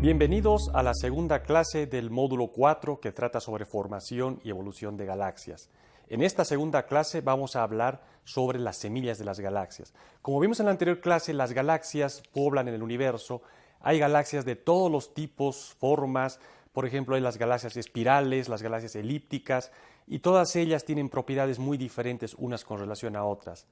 Bienvenidos a la segunda clase del módulo 4 que trata sobre formación y evolución de galaxias. En esta segunda clase vamos a hablar sobre las semillas de las galaxias. Como vimos en la anterior clase, las galaxias poblan en el universo. Hay galaxias de todos los tipos, formas. Por ejemplo, hay las galaxias espirales, las galaxias elípticas, y todas ellas tienen propiedades muy diferentes unas con relación a otras.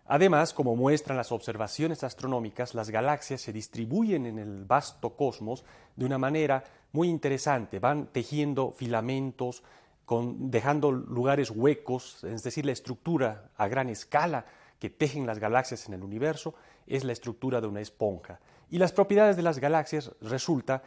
Además, como muestran las observaciones astronómicas, las galaxias se distribuyen en el vasto cosmos de una manera muy interesante. Van tejiendo filamentos, dejando lugares huecos, es decir, la estructura a gran escala que tejen las galaxias en el universo es la estructura de una esponja. Y las propiedades de las galaxias resulta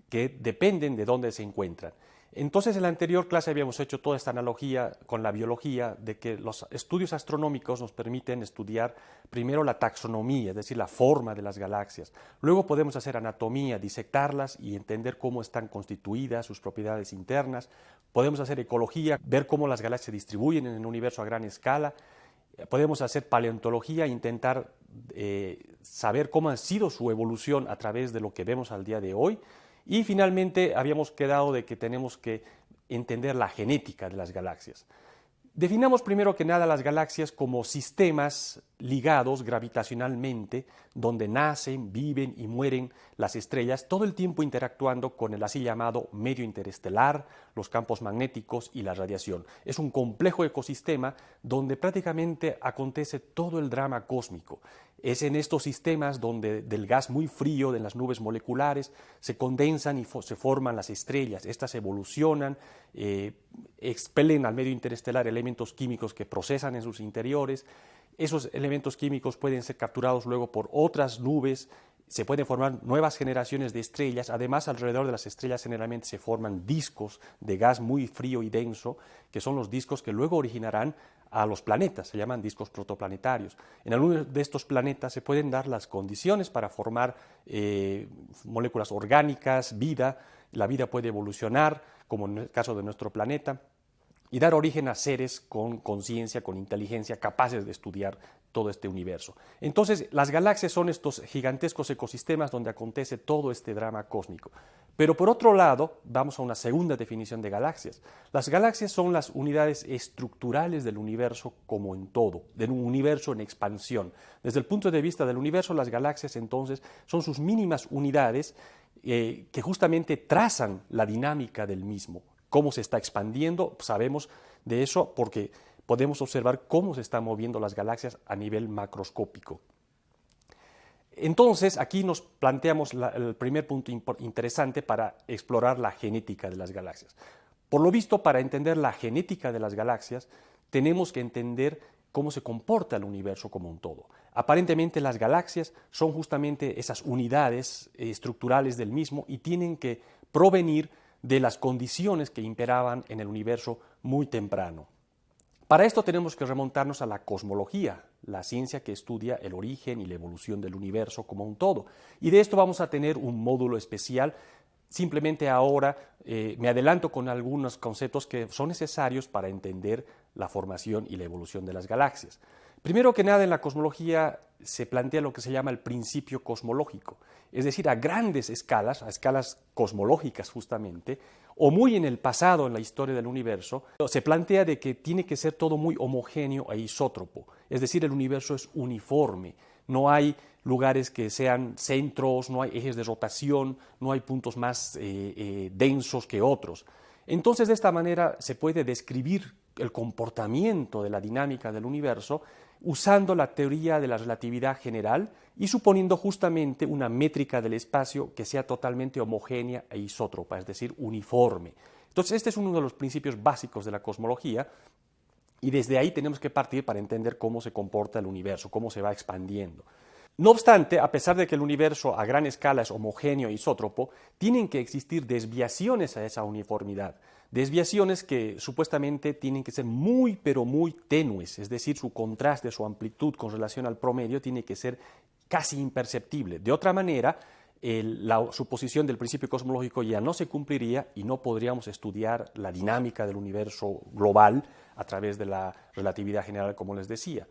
que dependen de dónde se encuentran. Entonces, en la anterior clase habíamos hecho toda esta analogía con la biología de que los estudios astronómicos nos permiten estudiar primero la taxonomía, es decir, la forma de las galaxias. Luego podemos hacer anatomía, disectarlas y entender cómo están constituidas, sus propiedades internas. Podemos hacer ecología, ver cómo las galaxias se distribuyen en el universo a gran escala. Podemos hacer paleontología, intentar saber cómo ha sido su evolución a través de lo que vemos al día de hoy. Y finalmente habíamos quedado de que tenemos que entender la genética de las galaxias. Definamos primero que nada las galaxias como sistemas ligados gravitacionalmente, donde nacen, viven y mueren las estrellas, todo el tiempo interactuando con el así llamado medio interestelar, los campos magnéticos y la radiación. Es un complejo ecosistema donde prácticamente acontece todo el drama cósmico. Es en estos sistemas donde del gas muy frío de las nubes moleculares se condensan y se forman las estrellas. Estas evolucionan, expelen al medio interestelar elementos químicos que procesan en sus interiores. Esos elementos químicos pueden ser capturados luego por otras nubes, se pueden formar nuevas generaciones de estrellas. Además, alrededor de las estrellas generalmente se forman discos de gas muy frío y denso, que son los discos que luego originarán a los planetas, se llaman discos protoplanetarios. En algunos de estos planetas se pueden dar las condiciones para formar moléculas orgánicas, vida. La vida puede evolucionar, como en el caso de nuestro planeta, y dar origen a seres con conciencia, con inteligencia, capaces de estudiar todo este universo. Entonces, las galaxias son estos gigantescos ecosistemas donde acontece todo este drama cósmico. Pero por otro lado, vamos a una segunda definición de galaxias. Las galaxias son las unidades estructurales del universo como en todo, de un universo en expansión. Desde el punto de vista del universo, las galaxias entonces son sus mínimas unidades que justamente trazan la dinámica del mismo. Cómo se está expandiendo, sabemos de eso porque podemos observar cómo se están moviendo las galaxias a nivel macroscópico. Entonces, aquí nos planteamos el primer punto interesante para explorar la genética de las galaxias. Por lo visto, para entender la genética de las galaxias, tenemos que entender cómo se comporta el universo como un todo. Aparentemente, las galaxias son justamente esas unidades estructurales del mismo y tienen que provenir de las condiciones que imperaban en el universo muy temprano. Para esto tenemos que remontarnos a la cosmología, la ciencia que estudia el origen y la evolución del universo como un todo. Y de esto vamos a tener un módulo especial. Simplemente ahora me adelanto con algunos conceptos que son necesarios para entender la formación y la evolución de las galaxias. Primero que nada, en la cosmología se plantea lo que se llama el principio cosmológico, es decir, a grandes escalas, a escalas cosmológicas justamente, o muy en el pasado en la historia del universo, se plantea de que tiene que ser todo muy homogéneo e isótropo, es decir, el universo es uniforme, no hay lugares que sean centros, no hay ejes de rotación, no hay puntos más densos que otros. Entonces, de esta manera se puede describir el comportamiento de la dinámica del universo usando la teoría de la relatividad general y suponiendo justamente una métrica del espacio que sea totalmente homogénea e isótropa, es decir, uniforme. Entonces, este es uno de los principios básicos de la cosmología y desde ahí tenemos que partir para entender cómo se comporta el universo, cómo se va expandiendo. No obstante, a pesar de que el universo a gran escala es homogéneo e isótropo, tienen que existir desviaciones a esa uniformidad. Desviaciones que supuestamente tienen que ser muy, pero muy tenues, es decir, su contraste, su amplitud con relación al promedio tiene que ser casi imperceptible. De otra manera, la suposición del principio cosmológico ya no se cumpliría y no podríamos estudiar la dinámica del universo global a través de la relatividad general, como les decía.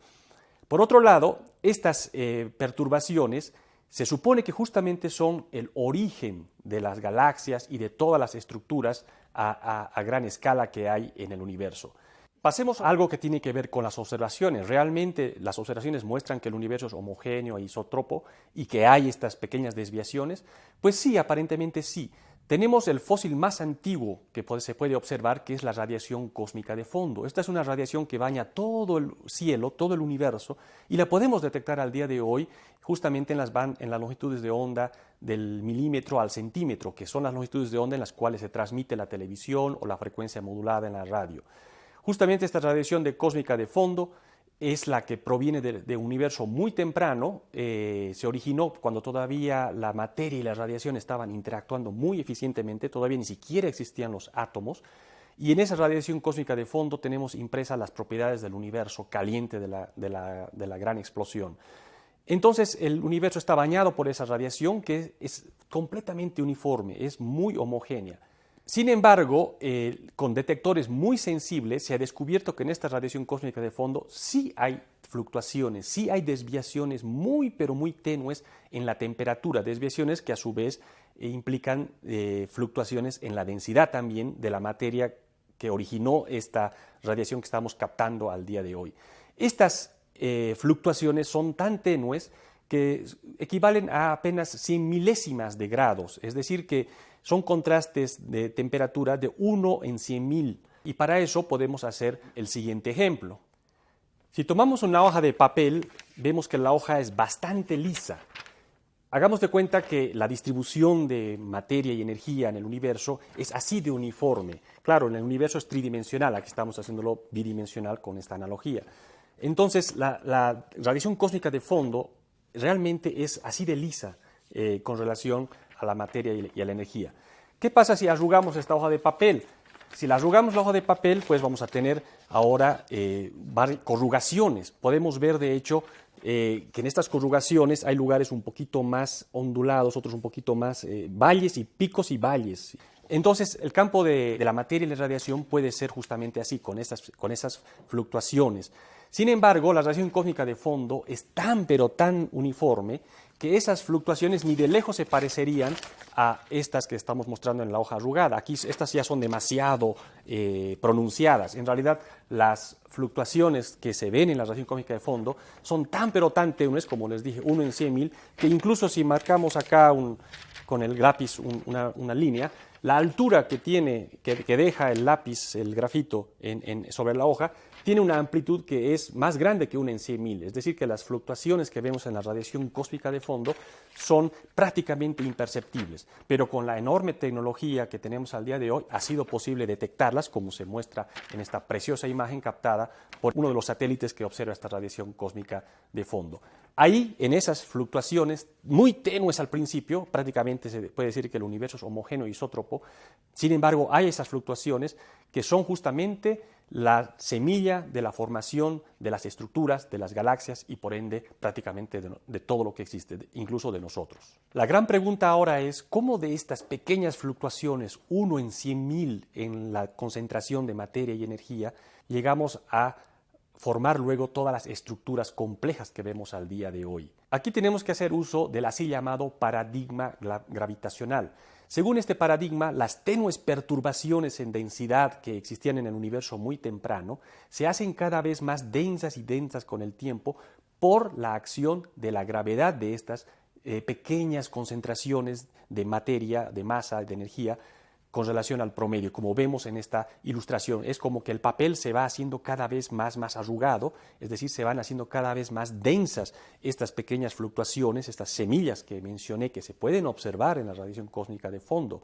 Por otro lado, estas perturbaciones se supone que justamente son el origen de las galaxias y de todas las estructuras a gran escala que hay en el universo. Pasemos a algo que tiene que ver con las observaciones. Realmente las observaciones muestran que el universo es homogéneo e isótropo y que hay estas pequeñas desviaciones. Pues sí, aparentemente sí. Tenemos el fósil más antiguo que se puede observar, que es la radiación cósmica de fondo. Esta es una radiación que baña todo el cielo, todo el universo, y la podemos detectar al día de hoy justamente en las longitudes de onda del milímetro al centímetro, que son las longitudes de onda en las cuales se transmite la televisión o la frecuencia modulada en la radio. Justamente esta radiación cósmica de fondo es la que proviene de un universo muy temprano, se originó cuando todavía la materia y la radiación estaban interactuando muy eficientemente, todavía ni siquiera existían los átomos, y en esa radiación cósmica de fondo tenemos impresas las propiedades del universo caliente de la gran explosión. Entonces el universo está bañado por esa radiación que es completamente uniforme, es muy homogénea. Sin embargo, con detectores muy sensibles se ha descubierto que en esta radiación cósmica de fondo sí hay fluctuaciones, sí hay desviaciones muy, pero muy tenues en la temperatura, desviaciones que a su vez implican fluctuaciones en la densidad también de la materia que originó esta radiación que estamos captando al día de hoy. Estas fluctuaciones son tan tenues que equivalen a apenas 100 milésimas de grados, es decir que son contrastes de temperatura de 1 en 100.000. Y para eso podemos hacer el siguiente ejemplo. Si tomamos una hoja de papel, vemos que la hoja es bastante lisa. Hagamos de cuenta que la distribución de materia y energía en el universo es así de uniforme. Claro, en el universo es tridimensional, aquí estamos haciéndolo bidimensional con esta analogía. Entonces, la radiación cósmica de fondo realmente es así de lisa con relación a la materia y a la energía. ¿Qué pasa si arrugamos esta hoja de papel? Si la arrugamos la hoja de papel, pues vamos a tener ahora corrugaciones. Podemos ver, de hecho, que en estas corrugaciones hay lugares un poquito más ondulados, otros un poquito más valles y picos y valles. Entonces, el campo de la materia y la radiación puede ser justamente así, con esas fluctuaciones. Sin embargo, la radiación cósmica de fondo es tan, pero tan uniforme que esas fluctuaciones ni de lejos se parecerían a estas que estamos mostrando en la hoja arrugada. Aquí estas ya son demasiado pronunciadas. En realidad, las fluctuaciones que se ven en la radiación cósmica de fondo son tan, pero tan tenues, como les dije, 1 en 100.000, que incluso si marcamos acá con el lápiz una línea, la altura que deja el lápiz, el grafito, sobre la hoja, tiene una amplitud que es más grande que 1 en 100.000. Es decir, que las fluctuaciones que vemos en la radiación cósmica de fondo son prácticamente imperceptibles. Pero con la enorme tecnología que tenemos al día de hoy, ha sido posible detectarlas, como se muestra en esta preciosa imagen captada por uno de los satélites que observa esta radiación cósmica de fondo. Ahí, en esas fluctuaciones, muy tenues al principio, prácticamente se puede decir que el universo es homogéneo y isótropo. Sin embargo, hay esas fluctuaciones que son justamente la semilla de la formación de las estructuras, de las galaxias y por ende prácticamente de todo lo que existe, incluso de nosotros. La gran pregunta ahora es cómo de estas pequeñas fluctuaciones, 1 en 100.000 en la concentración de materia y energía, llegamos a formar luego todas las estructuras complejas que vemos al día de hoy. Aquí tenemos que hacer uso del así llamado paradigma gravitacional. Según este paradigma, las tenues perturbaciones en densidad que existían en el universo muy temprano se hacen cada vez más densas y densas con el tiempo por la acción de la gravedad de estas pequeñas concentraciones de materia, de masa, de energía, con relación al promedio. Como vemos en esta ilustración, es como que el papel se va haciendo cada vez más arrugado, es decir, se van haciendo cada vez más densas estas pequeñas fluctuaciones, estas semillas que mencioné que se pueden observar en la radiación cósmica de fondo.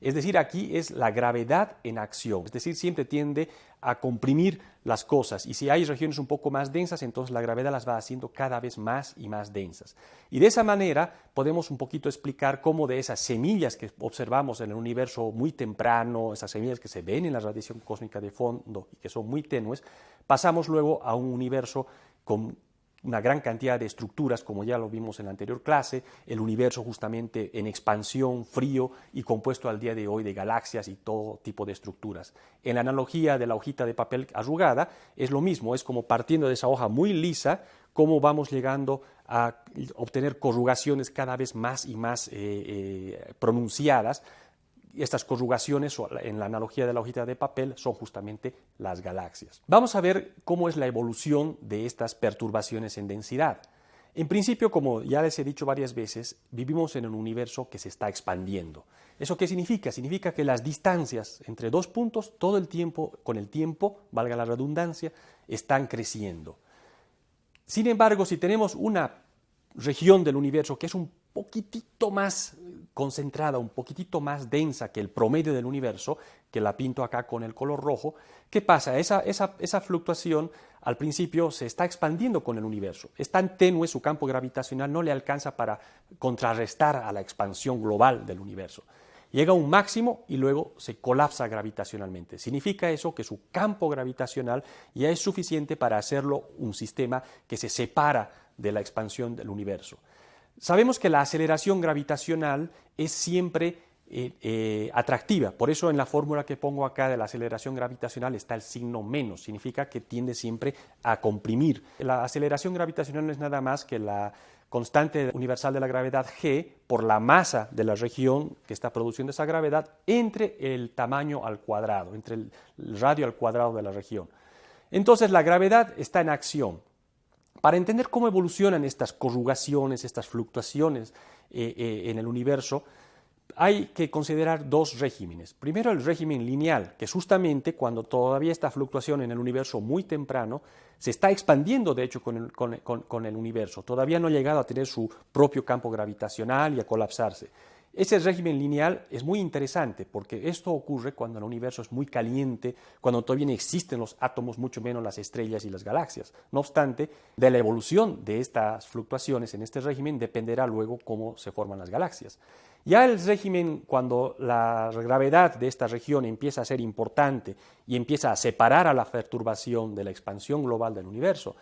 Es decir, aquí es la gravedad en acción, es decir, siempre tiende a comprimir las cosas y si hay regiones un poco más densas, entonces la gravedad las va haciendo cada vez más y más densas. Y de esa manera podemos un poquito explicar cómo de esas semillas que observamos en el universo muy temprano, esas semillas que se ven en la radiación cósmica de fondo y que son muy tenues, pasamos luego a un universo con una gran cantidad de estructuras, como ya lo vimos en la anterior clase, el universo justamente en expansión, frío y compuesto al día de hoy de galaxias y todo tipo de estructuras. En la analogía de la hojita de papel arrugada es lo mismo, es como partiendo de esa hoja muy lisa, cómo vamos llegando a obtener corrugaciones cada vez más y más pronunciadas. Estas corrugaciones, en la analogía de la hojita de papel, son justamente las galaxias. Vamos a ver cómo es la evolución de estas perturbaciones en densidad. En principio, como ya les he dicho varias veces, vivimos en un universo que se está expandiendo. ¿Eso qué significa? Significa que las distancias entre dos puntos todo el tiempo, con el tiempo, valga la redundancia, están creciendo. Sin embargo, si tenemos una región del universo que es un poquitito más concentrada, un poquitito más densa que el promedio del universo, que la pinto acá con el color rojo, ¿qué pasa? Esa fluctuación al principio se está expandiendo con el universo. Es tan tenue, su campo gravitacional no le alcanza para contrarrestar a la expansión global del universo. Llega a un máximo y luego se colapsa gravitacionalmente. Significa eso que su campo gravitacional ya es suficiente para hacerlo un sistema que se separa de la expansión del universo. Sabemos que la aceleración gravitacional es siempre atractiva, por eso en la fórmula que pongo acá de la aceleración gravitacional está el signo menos, significa que tiende siempre a comprimir. La aceleración gravitacional no es nada más que la constante universal de la gravedad G por la masa de la región que está produciendo esa gravedad entre el tamaño al cuadrado, entre el radio al cuadrado de la región. Entonces la gravedad está en acción. Para entender cómo evolucionan estas corrugaciones, estas fluctuaciones en el universo, hay que considerar dos regímenes. Primero, el régimen lineal, que es justamente cuando todavía esta fluctuación en el universo muy temprano se está expandiendo, de hecho, con el universo. Todavía no ha llegado a tener su propio campo gravitacional y a colapsarse. Ese régimen lineal es muy interesante porque esto ocurre cuando el universo es muy caliente, cuando todavía no existen los átomos, mucho menos las estrellas y las galaxias. No obstante, de la evolución de estas fluctuaciones en este régimen dependerá luego cómo se forman las galaxias. Ya el régimen, cuando la gravedad de esta región empieza a ser importante y empieza a separar a la perturbación de la expansión global del universo,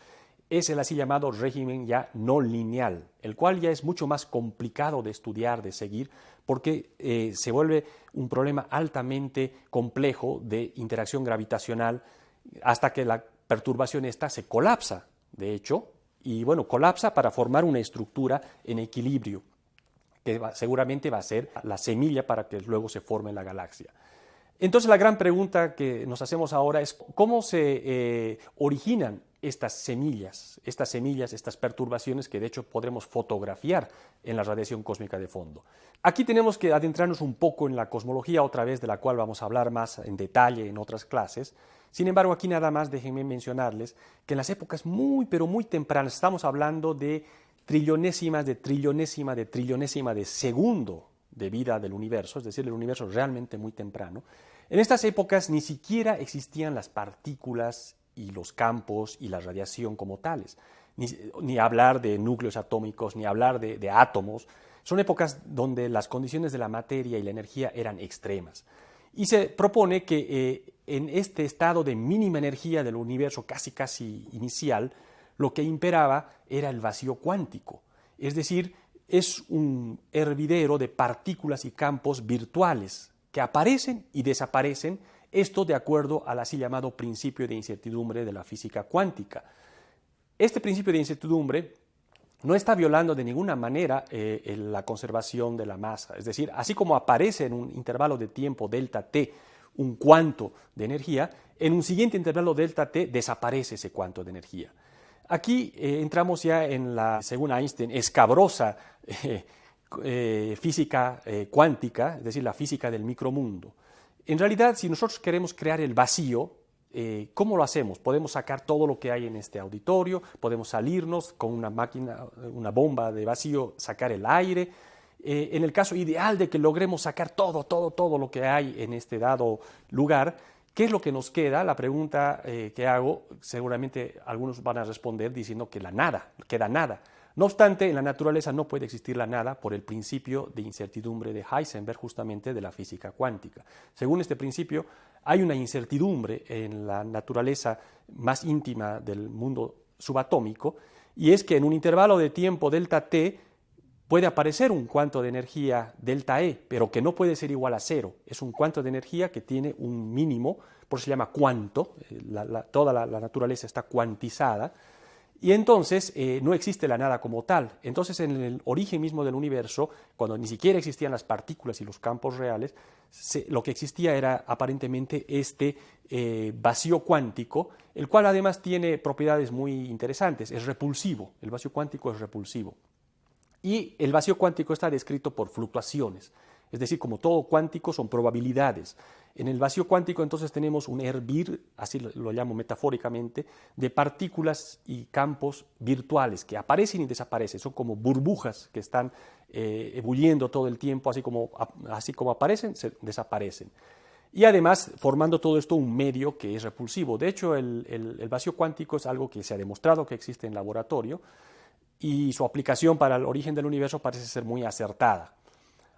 es el así llamado régimen ya no lineal, el cual ya es mucho más complicado de estudiar, de seguir, porque se vuelve un problema altamente complejo de interacción gravitacional hasta que la perturbación esta se colapsa, de hecho, y bueno, colapsa para formar una estructura en equilibrio, que seguramente va a ser la semilla para que luego se forme la galaxia. Entonces la gran pregunta que nos hacemos ahora es cómo se originan estas semillas, estas perturbaciones que de hecho podremos fotografiar en la radiación cósmica de fondo. Aquí tenemos que adentrarnos un poco en la cosmología, otra vez de la cual vamos a hablar más en detalle en otras clases. Sin embargo, aquí nada más déjenme mencionarles que en las épocas muy, pero muy tempranas, estamos hablando de trillonésimas de trillonésima de trillonésima de segundo de vida del universo, es decir, el universo realmente muy temprano. En estas épocas ni siquiera existían las partículas y los campos y la radiación como tales, ni hablar de núcleos atómicos, ni hablar de átomos. Son épocas donde las condiciones de la materia y la energía eran extremas. Y se propone que en este estado de mínima energía del universo casi inicial, lo que imperaba era el vacío cuántico, es decir, es un hervidero de partículas y campos virtuales que aparecen y desaparecen, esto de acuerdo al así llamado principio de incertidumbre de la física cuántica. Este principio de incertidumbre no está violando de ninguna manera la conservación de la masa, es decir, así como aparece en un intervalo de tiempo delta t un cuanto de energía, en un siguiente intervalo delta t desaparece ese cuanto de energía. Aquí entramos ya en la, según Einstein, escabrosa física cuántica, es decir, la física del micromundo. En realidad, si nosotros queremos crear el vacío, ¿cómo lo hacemos? Podemos sacar todo lo que hay en este auditorio, podemos salirnos con una máquina, una bomba de vacío, sacar el aire. En el caso ideal de que logremos sacar todo lo que hay en este dado lugar, ¿qué es lo que nos queda? La pregunta que hago, seguramente algunos van a responder diciendo que la nada, queda nada. No obstante, en la naturaleza no puede existir la nada por el principio de incertidumbre de Heisenberg, justamente de la física cuántica. Según este principio, hay una incertidumbre en la naturaleza más íntima del mundo subatómico, y es que en un intervalo de tiempo delta t puede aparecer un cuanto de energía delta E, pero que no puede ser igual a cero. Es un cuanto de energía que tiene un mínimo, por eso se llama cuanto, toda la naturaleza está cuantizada, Y entonces no existe la nada como tal. Entonces en el origen mismo del universo, cuando ni siquiera existían las partículas y los campos reales, lo que existía era aparentemente este vacío cuántico, el cual además tiene propiedades muy interesantes. Es repulsivo, el vacío cuántico es repulsivo. Y el vacío cuántico está descrito por fluctuaciones. Es decir, como todo cuántico son probabilidades. En el vacío cuántico entonces tenemos un hervir, así lo llamo metafóricamente, de partículas y campos virtuales que aparecen y desaparecen. Son como burbujas que están ebulliendo todo el tiempo, así como aparecen, desaparecen. Y además formando todo esto un medio que es repulsivo. De hecho, el vacío cuántico es algo que se ha demostrado que existe en laboratorio y su aplicación para el origen del universo parece ser muy acertada.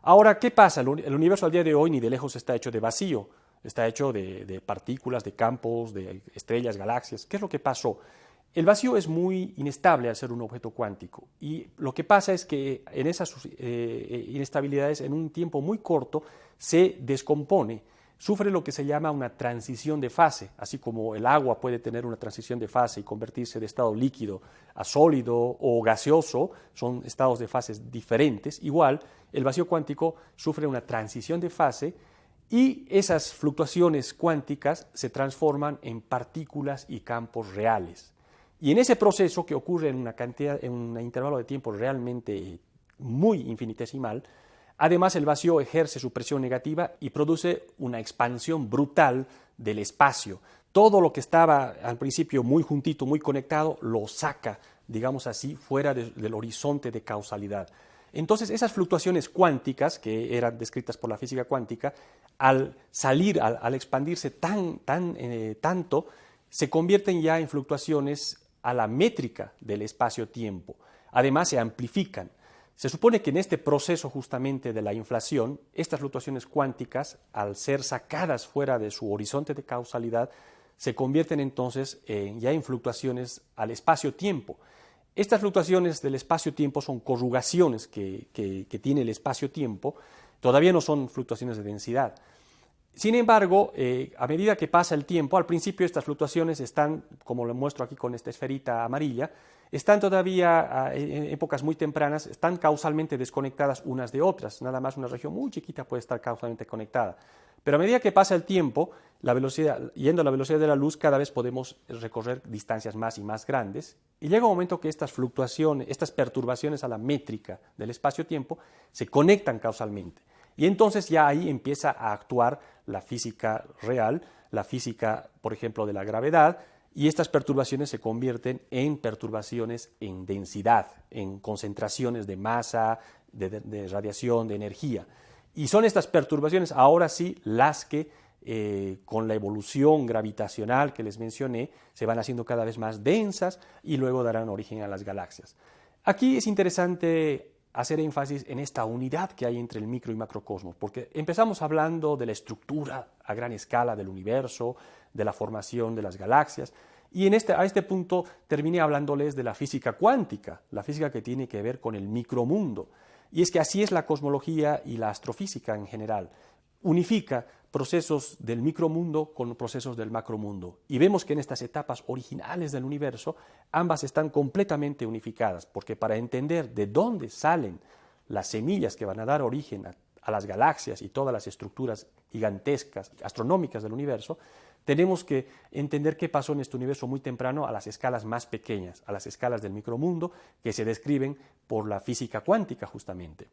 Ahora, ¿qué pasa? El universo al día de hoy ni de lejos está hecho de vacío, está hecho de partículas, de campos, de estrellas, galaxias. ¿Qué es lo que pasó? El vacío es muy inestable al ser un objeto cuántico y lo que pasa es que en esas inestabilidades en un tiempo muy corto se descompone, sufre lo que se llama una transición de fase, así como el agua puede tener una transición de fase y convertirse de estado líquido a sólido o gaseoso, son estados de fases diferentes, igual el vacío cuántico sufre una transición de fase y esas fluctuaciones cuánticas se transforman en partículas y campos reales. Y en ese proceso que ocurre en un intervalo de tiempo realmente muy infinitesimal, además el vacío ejerce su presión negativa y produce una expansión brutal del espacio. Todo lo que estaba al principio muy juntito, muy conectado, lo saca, digamos así, fuera del horizonte de causalidad. Entonces, esas fluctuaciones cuánticas, que eran descritas por la física cuántica, al salir, al expandirse tanto, se convierten ya en fluctuaciones a la métrica del espacio-tiempo. Además, se amplifican. Se supone que en este proceso justamente de la inflación, estas fluctuaciones cuánticas, al ser sacadas fuera de su horizonte de causalidad, se convierten entonces ya en fluctuaciones al espacio-tiempo. Estas fluctuaciones del espacio-tiempo son corrugaciones que tiene el espacio-tiempo, todavía no son fluctuaciones de densidad. Sin embargo, a medida que pasa el tiempo, al principio estas fluctuaciones están, como lo muestro aquí con esta esferita amarilla, están todavía en épocas muy tempranas, están causalmente desconectadas unas de otras, nada más una región muy chiquita puede estar causalmente conectada. Pero a medida que pasa el tiempo, yendo a la velocidad de la luz, cada vez podemos recorrer distancias más y más grandes, y llega un momento que estas fluctuaciones, estas perturbaciones a la métrica del espacio-tiempo se conectan causalmente. Y entonces ya ahí empieza a actuar la física real, la física, por ejemplo, de la gravedad, y estas perturbaciones se convierten en perturbaciones en densidad, en concentraciones de masa, de radiación, de energía. Y son estas perturbaciones ahora sí las que con la evolución gravitacional que les mencioné se van haciendo cada vez más densas y luego darán origen a las galaxias. Aquí es interesante hacer énfasis en esta unidad que hay entre el micro y macrocosmos, porque empezamos hablando de la estructura a gran escala del universo, de la formación de las galaxias, y a este punto terminé hablándoles de la física cuántica, la física que tiene que ver con el micromundo. Y es que así es la cosmología y la astrofísica en general. Unifica procesos del micromundo con procesos del macromundo. Y vemos que en estas etapas originales del universo, ambas están completamente unificadas, porque para entender de dónde salen las semillas que van a dar origen a las galaxias y todas las estructuras gigantescas, astronómicas del universo, tenemos que entender qué pasó en este universo muy temprano a las escalas más pequeñas, a las escalas del micromundo, que se describen por la física cuántica justamente.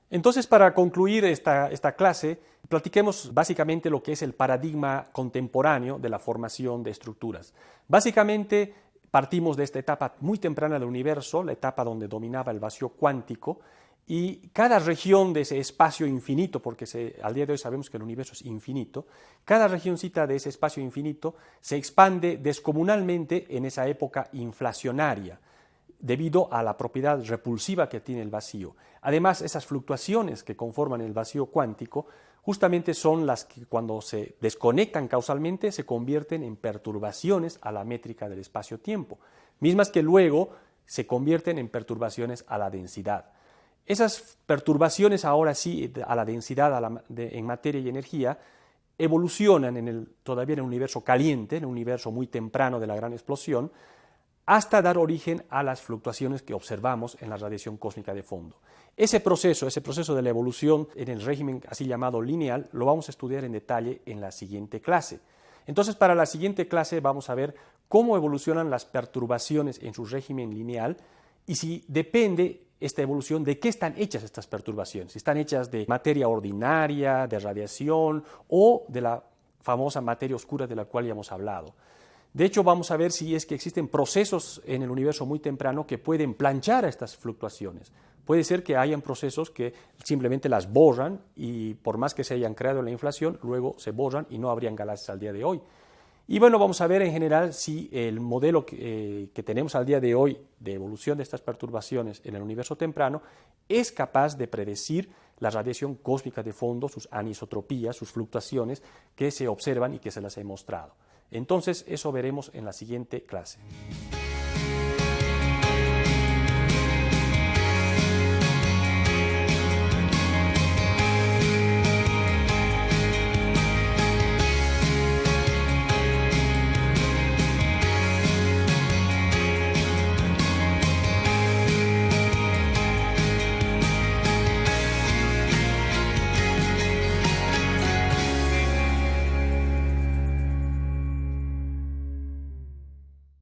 Entonces, para concluir esta clase, platiquemos básicamente lo que es el paradigma contemporáneo de la formación de estructuras. Básicamente, partimos de esta etapa muy temprana del universo, la etapa donde dominaba el vacío cuántico, y cada región de ese espacio infinito, porque al día de hoy sabemos que el universo es infinito, cada regioncita de ese espacio infinito se expande descomunalmente en esa época inflacionaria, debido a la propiedad repulsiva que tiene el vacío. Además, esas fluctuaciones que conforman el vacío cuántico justamente son las que cuando se desconectan causalmente se convierten en perturbaciones a la métrica del espacio-tiempo, mismas que luego se convierten en perturbaciones a la densidad. Esas perturbaciones ahora sí a la densidad en materia y energía evolucionan todavía en el universo caliente, en un universo muy temprano de la gran explosión, hasta dar origen a las fluctuaciones que observamos en la radiación cósmica de fondo. Ese proceso de la evolución en el régimen así llamado lineal, lo vamos a estudiar en detalle en la siguiente clase. Entonces, para la siguiente clase vamos a ver cómo evolucionan las perturbaciones en su régimen lineal y si depende esta evolución de qué están hechas estas perturbaciones. Si están hechas de materia ordinaria, de radiación o de la famosa materia oscura de la cual ya hemos hablado. De hecho, vamos a ver si es que existen procesos en el universo muy temprano que pueden planchar a estas fluctuaciones. Puede ser que hayan procesos que simplemente las borran y por más que se hayan creado en la inflación, luego se borran y no habrían galaxias al día de hoy. Y bueno, vamos a ver en general si el modelo que tenemos al día de hoy de evolución de estas perturbaciones en el universo temprano es capaz de predecir la radiación cósmica de fondo, sus anisotropías, sus fluctuaciones que se observan y que se las he mostrado. Entonces, eso veremos en la siguiente clase.